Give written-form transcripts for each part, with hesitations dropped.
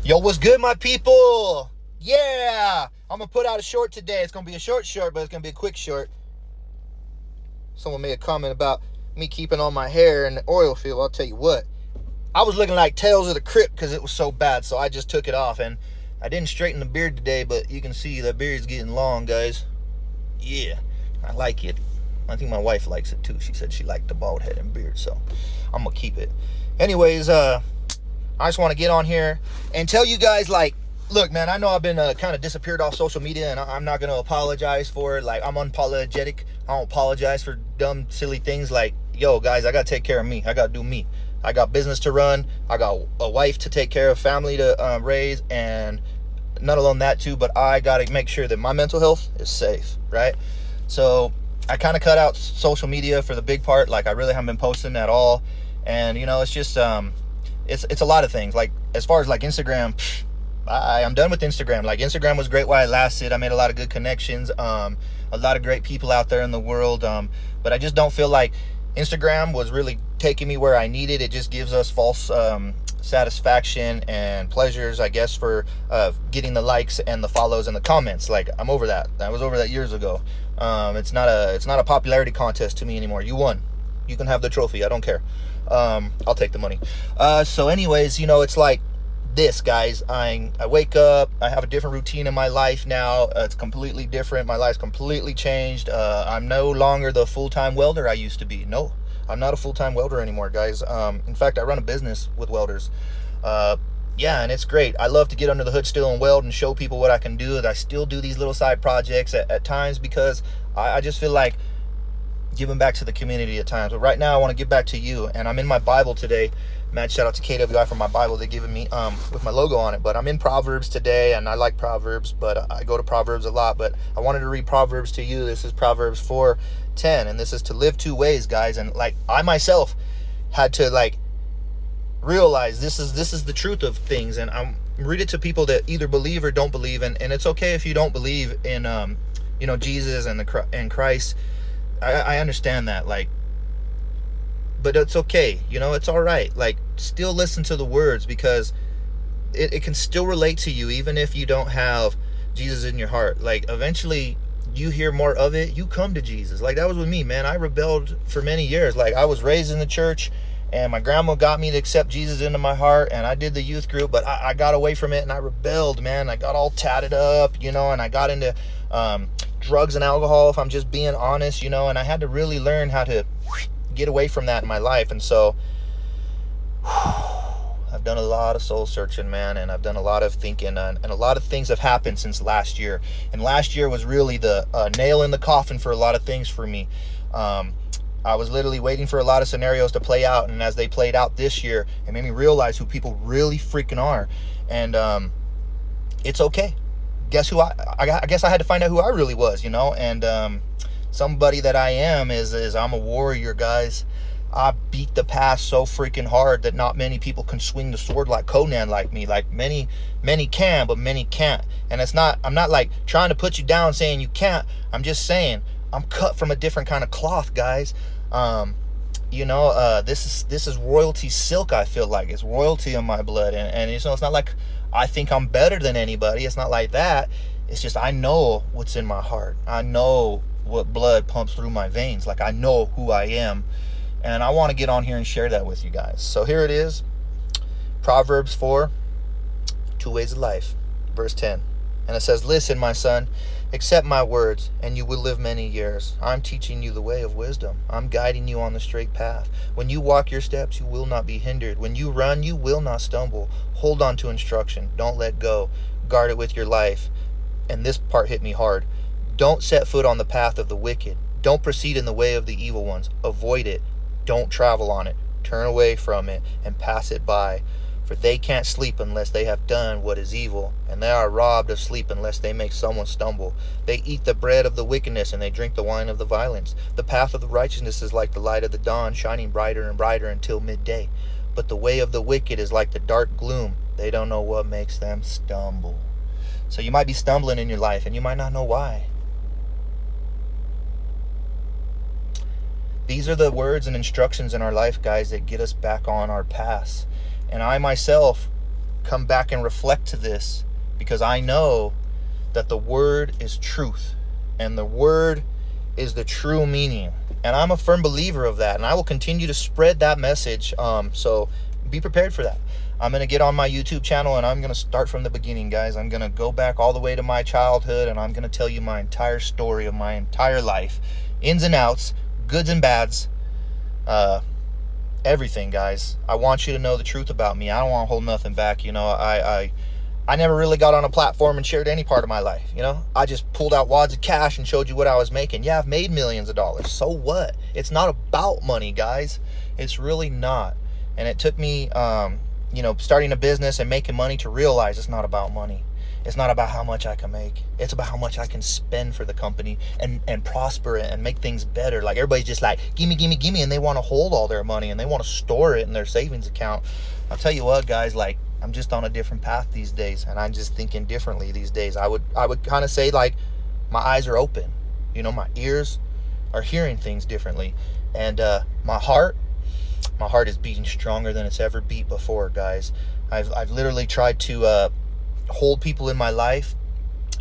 Yo, what's good, my people? Yeah, I'm gonna put out a short today. It's gonna be a short, but it's gonna be a quick short. Someone made a comment about me keeping on my hair in the oil field. I'll tell you what, I was looking like Tales of the Crypt because it was so bad, so I just took it off, and I didn't straighten the beard today, but you can see the beard's getting long, guys. Yeah, I like it. I think my wife likes it too. She said she liked the bald head and beard, so I'm gonna keep it. Anyways, I just want to get on here and tell you guys, like, look, man, I know I've been kind of disappeared off social media, and I'm not going to apologize for it. Like, I'm unapologetic. I don't apologize for dumb, silly things. Like, yo, guys, I got to take care of me. I got to do me. I got business to run. I got a wife to take care of, family to raise, and not alone that too, but I got to make sure that my mental health is safe, right? So I kind of cut out social media for the big part. Like, I really haven't been posting at all. And, you know, it's just... It's a lot of things. Like, as far as like Instagram, I'm done with Instagram. Like, Instagram was great while it lasted. I made a lot of good connections, a lot of great people out there in the world, but I just don't feel like Instagram was really taking me where I needed. It just gives us false satisfaction and pleasures, I guess, for getting the likes and the follows and the comments. Like, I'm over that. I was over that years ago. It's not a popularity contest to me anymore. You won. You can have the trophy. I don't care. I'll take the money. So anyways, you know, it's like this, guys. I wake up. I have a different routine in my life now. It's completely different. My life's completely changed. I'm no longer the full-time welder I used to be. No, I'm not a full-time welder anymore, guys. In fact, I run a business with welders. Yeah, and it's great. I love to get under the hood still and weld and show people what I can do. I still do these little side projects at times because I just feel like giving back to the community at times. But right now I want to give back to you, and I'm in my Bible today. Mad shout out to KWI for my Bible they're giving me with my logo on it. But I'm in Proverbs today, and I like Proverbs, but I go to Proverbs a lot. But I wanted to read Proverbs to you. This is Proverbs 4:10, and this is to live two ways, guys. And like, I myself had to like realize this is the truth of things, and I'm read it to people that either believe or don't believe, and it's okay if you don't believe in you know, Jesus and Christ. I understand that, like, but it's okay, you know, it's all right. Like, still listen to the words, because it can still relate to you even if you don't have Jesus in your heart. Like, eventually you hear more of it, you come to Jesus. Like, that was with me, man. I rebelled for many years. Like, I was raised in the church, and my grandma got me to accept Jesus into my heart, and I did the youth group, but I got away from it, and I rebelled, man. I got all tatted up, you know, and I got into drugs and alcohol, if I'm just being honest, you know, and I had to really learn how to get away from that in my life. And so I've done a lot of soul searching, man, and I've done a lot of thinking, and a lot of things have happened since last year. And last year was really the nail in the coffin for a lot of things for me. I was literally waiting for a lot of scenarios to play out, and as they played out this year, it made me realize who people really freaking are. And it's okay. Guess who I guess I had to find out who I really was, you know. And somebody that I am is I'm a warrior, guys. I beat the past so freaking hard that not many people can swing the sword like Conan, like me. Like, many can, but many can't. And I'm not like trying to put you down saying you can't. I'm just saying I'm cut from a different kind of cloth, guys. You know, this is royalty silk. I feel like it's royalty in my blood, and you know, it's not like I think I'm better than anybody. It's not like that. It's just I know what's in my heart. I know what blood pumps through my veins. Like, I know who I am, and I want to get on here and share that with you guys. So here it is, Proverbs 4, two ways of life, verse 10. And it says, "Listen, my son, accept my words, and you will live many years. I'm teaching you the way of wisdom. I'm guiding you on the straight path. When you walk your steps, you will not be hindered. When you run, you will not stumble. Hold on to instruction. Don't let go. Guard it with your life." And this part hit me hard. "Don't set foot on the path of the wicked. Don't proceed in the way of the evil ones. Avoid it. Don't travel on it. Turn away from it and pass it by. For they can't sleep unless they have done what is evil, and they are robbed of sleep unless they make someone stumble. They eat the bread of the wickedness, and they drink the wine of the violence. The path of the righteousness is like the light of the dawn, shining brighter and brighter until midday. But the way of the wicked is like the dark gloom. They don't know what makes them stumble." So you might be stumbling in your life, and you might not know why. These are the words and instructions in our life, guys, that get us back on our paths. And I myself come back and reflect to this, because I know that the word is truth, and the word is the true meaning. And I'm a firm believer of that, and I will continue to spread that message. So be prepared for that. I'm going to get on my YouTube channel, and I'm going to start from the beginning, guys. I'm going to go back all the way to my childhood, and I'm going to tell you my entire story of my entire life, ins and outs, goods and bads, everything, guys. I want you to know the truth about me. I don't want to hold nothing back. I never really got on a platform and shared any part of my life. I just pulled out wads of cash and showed you what I was making. Yeah, I've made millions of dollars. So what? It's not about money, guys. It's really not. And it took me, starting a business and making money to realize it's not about money. It's not about how much I can make. It's about how much I can spend for the company and prosper it and make things better. Like, everybody's just like, gimme, and they want to hold all their money and they want to store it in their savings account. I'll tell you what, guys, like, I'm just on a different path these days, and I'm just thinking differently these days. I would kind of say, like, my eyes are open. My ears are hearing things differently. And my heart is beating stronger than it's ever beat before, guys. I've literally tried to hold people in my life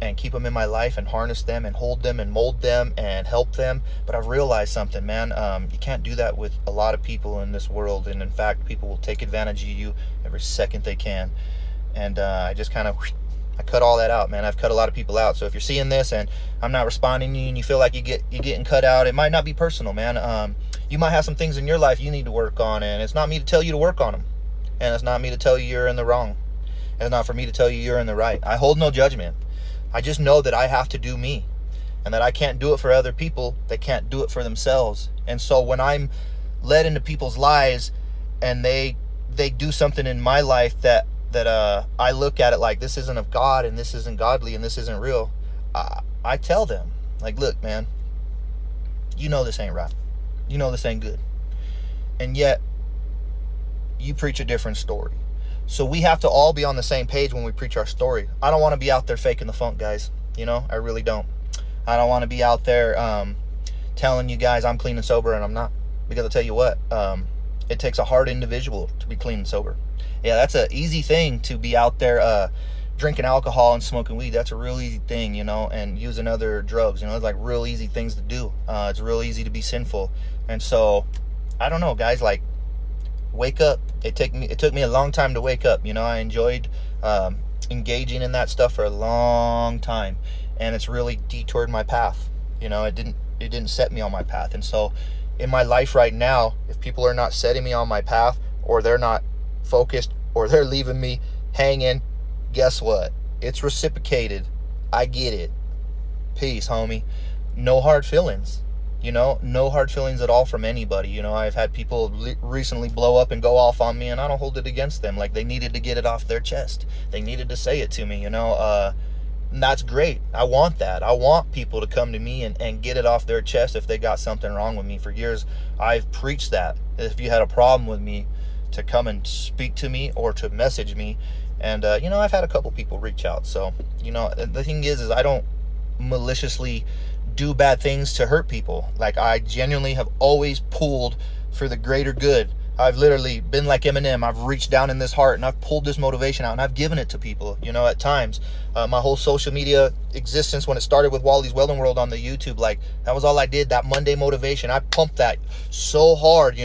and keep them in my life and harness them and hold them and mold them and help them. But I've realized something, man. You can't do that with a lot of people in this world. And in fact, people will take advantage of you every second they can. And I just kind of, I cut all that out, man. I've cut a lot of people out. So if you're seeing this and I'm not responding to you and you feel like you're getting cut out, it might not be personal, man. You might have some things in your life you need to work on, and it's not me to tell you to work on them. And it's not me to tell you you're in the wrong. It's not for me to tell you you're in the right. I hold no judgment. I just know that I have to do me, and that I can't do it for other people. They can't do it for themselves. And so when I'm led into people's lives and they do something in my life that I look at it like, this isn't of God and this isn't godly and this isn't real, I tell them, like, look, man, this ain't right. This ain't good. And yet you preach a different story. So we have to all be on the same page when we preach our story. I don't want to be out there faking the funk, guys. I really don't. I don't want to be out there telling you guys I'm clean and sober, and I'm not. Because I'll tell you what, it takes a hard individual to be clean and sober. Yeah, that's an easy thing to be out there drinking alcohol and smoking weed. That's a real easy thing, and using other drugs. It's like real easy things to do. It's real easy to be sinful. And so, I don't know, guys, like, wake up. It took me a long time to wake up. I enjoyed engaging in that stuff for a long time, and it's really detoured my path. It didn't set me on my path. And so in my life right now, if people are not setting me on my path, or they're not focused, or they're leaving me hanging, guess what? It's reciprocated. I get it. Peace, homie. No hard feelings. No hard feelings at all from anybody. I've had people recently blow up and go off on me, and I don't hold it against them. Like, they needed to get it off their chest. They needed to say it to me, and that's great. I want that. I want people to come to me and get it off their chest if they got something wrong with me. For years, I've preached that. If you had a problem with me, to come and speak to me or to message me. And, I've had a couple people reach out. So, the thing is I don't maliciously do bad things to hurt people. Like, I genuinely have always pulled for the greater good. I've literally been like Eminem. I've reached down in this heart and I've pulled this motivation out and I've given it to people, at times. My whole social media existence, when it started with Wally's Welding World on the YouTube, like, that was all I did. That Monday motivation, I pumped that so hard,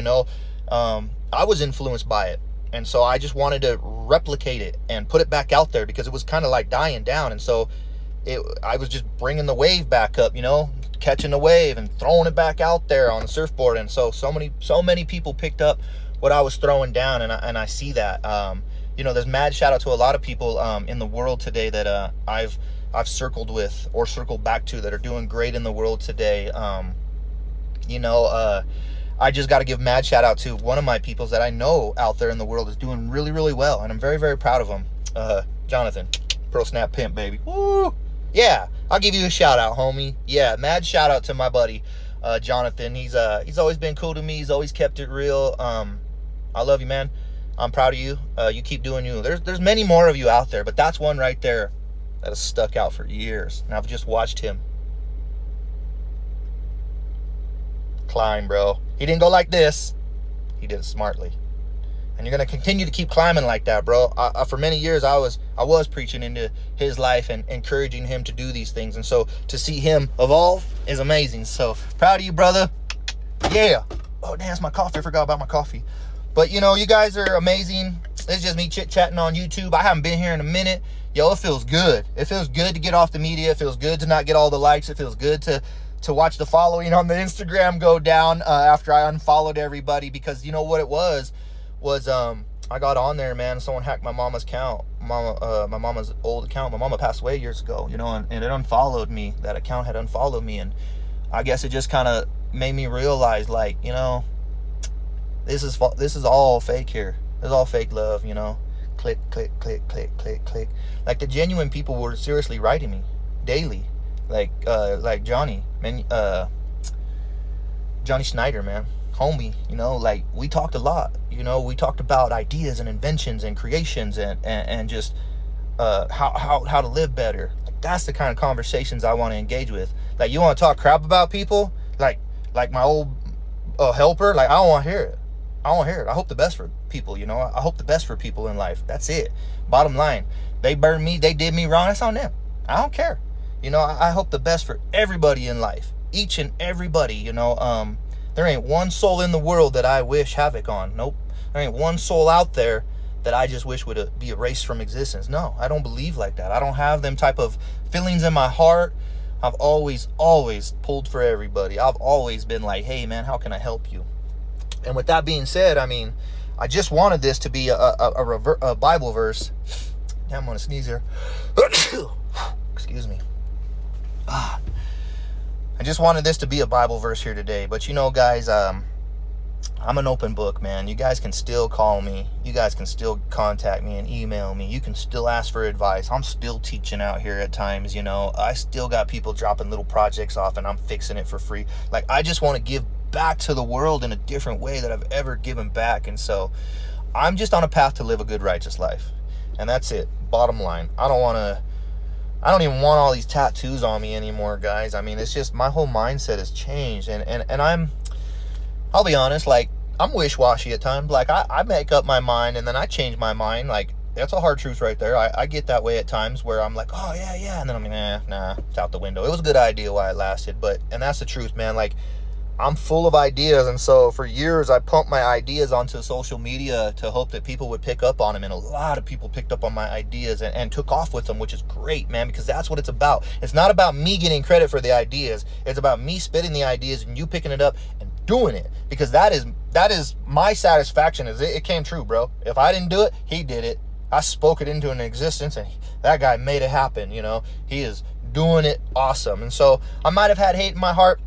I was influenced by it. And so I just wanted to replicate it and put it back out there, because it was kind of like dying down. And so I was just bringing the wave back up, catching the wave and throwing it back out there on the surfboard. And so many people picked up what I was throwing down, and I see that. There's mad shout out to a lot of people in the world today that I've circled with or circled back to, that are doing great in the world today. I just got to give mad shout out to one of my peoples that I know out there in the world is doing really, really well, and I'm very, very proud of him. Jonathan, Pearl Snap Pimp, baby. Woo! Yeah, I'll give you a shout out, homie. Yeah, mad shout out to my buddy Jonathan. He's always been cool to me. He's always kept it real. I love you, man. I'm proud of you. You keep doing you. There's many more of you out there, but that's one right there that has stuck out for years, and I've just watched him climb, bro. He didn't go like this. He did it smartly. And you're going to continue to keep climbing like that, bro. For many years, I was preaching into his life and encouraging him to do these things. And so to see him evolve is amazing. So proud of you, brother. Yeah. Oh, damn, it's my coffee. I forgot about my coffee. But, you know, you guys are amazing. It's just me chit-chatting on YouTube. I haven't been here in a minute. Yo, it feels good. It feels good to get off the media. It feels good to not get all the likes. It feels good to watch the following on the Instagram go down after I unfollowed everybody. Because you know what it was I got on there, man. Someone hacked my mama's account. My mama's old account. My mama passed away years ago, you know, and it unfollowed me. That account had unfollowed me. And I guess it just kind of made me realize, like, you know, this is all fake here. This is all fake love, you know. Click, click, click, click, click, click. Like, the genuine people were seriously writing me daily. Like Johnny, man, Johnny Snyder, man, homie, you know, like, we talked a lot, you know, we talked about ideas and inventions and creations and just how to live better. Like, that's the kind of conversations I want to engage with. Like, you want to talk crap about people, like my old helper, like, I don't want to hear it. I don't hear it. I hope the best for people, you know. I hope the best for people in life. That's it. Bottom line. They burned me. They did me wrong. That's on them. I don't care. You know, I hope the best for everybody in life. Each and everybody, you know. There ain't one soul in the world that I wish havoc on. Nope. There ain't one soul out there that I just wish would be erased from existence. No, I don't believe like that. I don't have them type of feelings in my heart. I've always pulled for everybody. I've always been like, hey, man, how can I help you? And with that being said, I mean, I just wanted this to be a Bible verse. Damn, I'm going to sneeze here. Excuse me. I just wanted this to be a Bible verse here today. But, you know, guys, I'm an open book, man. You guys can still call me. You guys can still contact me and email me. You can still ask for advice. I'm still teaching out here at times, you know. I still got people dropping little projects off and I'm fixing it for free. Like, I just want to give back to the world in a different way that I've ever given back. And so I'm just on a path to live a good, righteous life. And that's it. Bottom line. I don't even want all these tattoos on me anymore, guys. I mean, it's just my whole mindset has changed. And I'll be honest, like, I'm wish-washy at times. Like, I make up my mind and then I change my mind. Like, that's a hard truth right there. I get that way at times where I'm like, oh, yeah. And then I'm like, nah, it's out the window. It was a good idea while it lasted. And that's the truth, man. Like, I'm full of ideas, and so for years I pumped my ideas onto social media to hope that people would pick up on them, and a lot of people picked up on my ideas and took off with them, which is great, man, because that's what it's about. It's not about me getting credit for the ideas. It's about me spitting the ideas and you picking it up and doing it, because that is my satisfaction. Is it came true, bro. If I didn't do it, he did it. I spoke it into an existence, and that guy made it happen, you know. He is doing it awesome. And so I might have had hate in my heart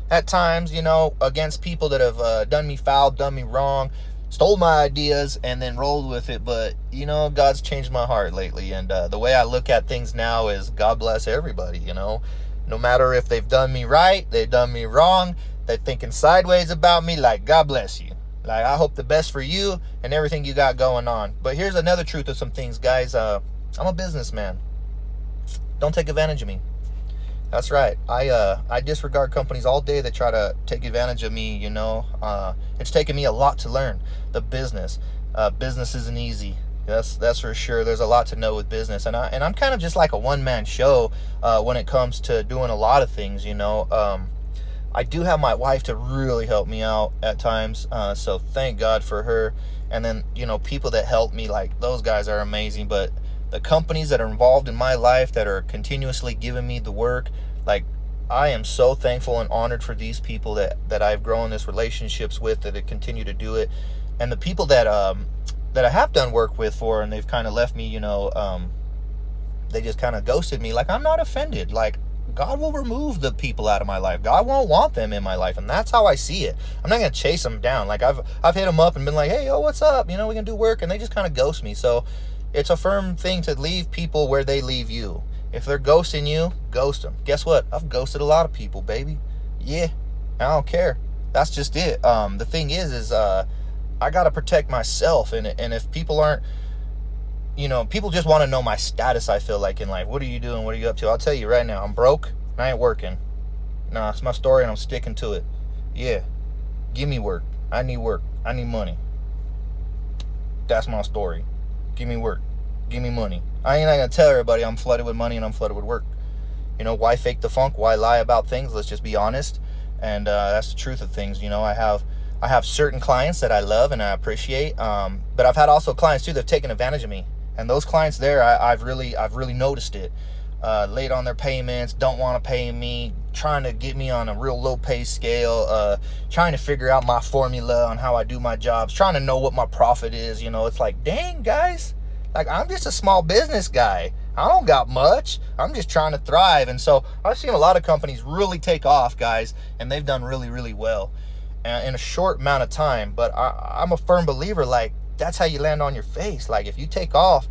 at times, you know, against people that have done me foul, done me wrong, stole my ideas, and then rolled with it. But, you know, God's changed my heart lately. And the way I look at things now is God bless everybody, you know. No matter if they've done me right, they've done me wrong, they're thinking sideways about me, like, God bless you. Like, I hope the best for you and everything you got going on. But here's another truth of some things, guys. I'm a businessman. Don't take advantage of me. That's right. I disregard companies all day that try to take advantage of me, you know. It's taken me a lot to learn the business. Business isn't easy. That's for sure. There's a lot to know with business. And I'm kind of just like a one-man show when it comes to doing a lot of things, you know. I do have my wife to really help me out at times. So thank God for her. And then, you know, people that help me, like, those guys are amazing. But the companies that are involved in my life that are continuously giving me the work, like, I am so thankful and honored for these people that I've grown this relationships with, that continue to do it. And the people that I have done work with for, and they've kind of left me, you know, they just kind of ghosted me. Like, I'm not offended. Like, God will remove the people out of my life. God won't want them in my life. And that's how I see it. I'm not going to chase them down. Like, I've hit them up and been like, hey, yo, what's up? You know, we can do work. And they just kind of ghost me. So it's a firm thing to leave people where they leave you. If they're ghosting you, ghost them. Guess what? I've ghosted a lot of people, baby. Yeah, I don't care. That's just it. The thing is I got to protect myself. And if people aren't, you know, people just want to know my status, I feel like, in life. What are you doing? What are you up to? I'll tell you right now, I'm broke and I ain't working. Nah, it's my story and I'm sticking to it. Yeah, give me work. I need work. I need money. That's my story. Give me work. Give me money. I ain't gonna tell everybody I'm flooded with money and I'm flooded with work. You know, why fake the funk? Why lie about things? Let's just be honest. And that's the truth of things. You know, I have certain clients that I love and I appreciate. But I've had also clients too that have taken advantage of me. And those clients there, I've really noticed it. Late on their payments, don't want to pay me, trying to get me on a real low pay scale, trying to figure out my formula on how I do my jobs, trying to know what my profit is. You know, it's like, dang, guys, like, I'm just a small business guy. I don't got much. I'm just trying to thrive. And so I've seen a lot of companies really take off, guys, and they've done really, really well in a short amount of time. But I'm a firm believer, like, that's how you land on your face. Like, if you take off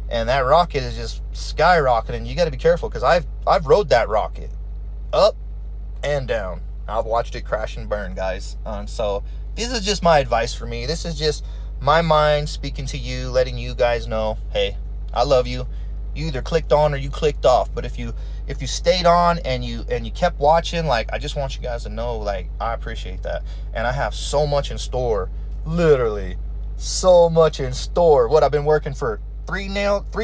and that rocket is just skyrocketing, you got to be careful, because I've rode that rocket up and down. I've watched it crash and burn, guys. So this is just my advice for me. This is just my mind speaking to you, letting you guys know, hey, I love you. You either clicked on or you clicked off. But if you stayed on and you kept watching, like, I just want you guys to know, like, I appreciate that. And I have so much in store, literally so much in store. What, I've been working for 3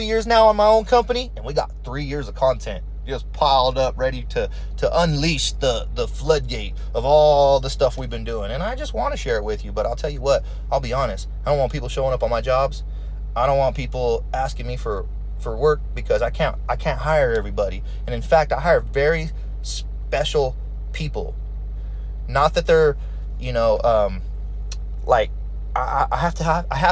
years now on my own company, and we got 3 years of content just piled up, ready to unleash the floodgate of all the stuff we've been doing. And I just want to share it with you. But I'll tell you what, I'll be honest, I don't want people showing up on my jobs. I don't want people asking me for work, because I can't hire everybody. And in fact, I hire very special people. Not that they're, you know, like, I have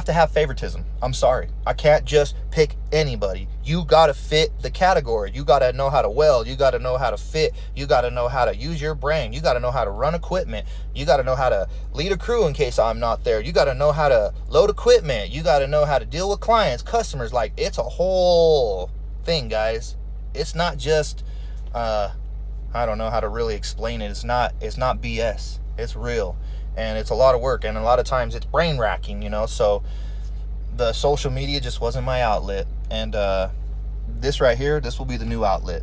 to have favoritism. I'm sorry. I can't just pick anybody. You got to fit the category. You got to know how to weld. You got to know how to fit. You got to know how to use your brain. You got to know how to run equipment. You got to know how to lead a crew in case I'm not there. You got to know how to load equipment. You got to know how to deal with clients, customers. Like, it's a whole thing, guys. It's not just, I don't know how to really explain it. It's not BS. It's real. And it's a lot of work, and a lot of times it's brain racking, you know. So the social media just wasn't my outlet, and this right here, this will be the new outlet.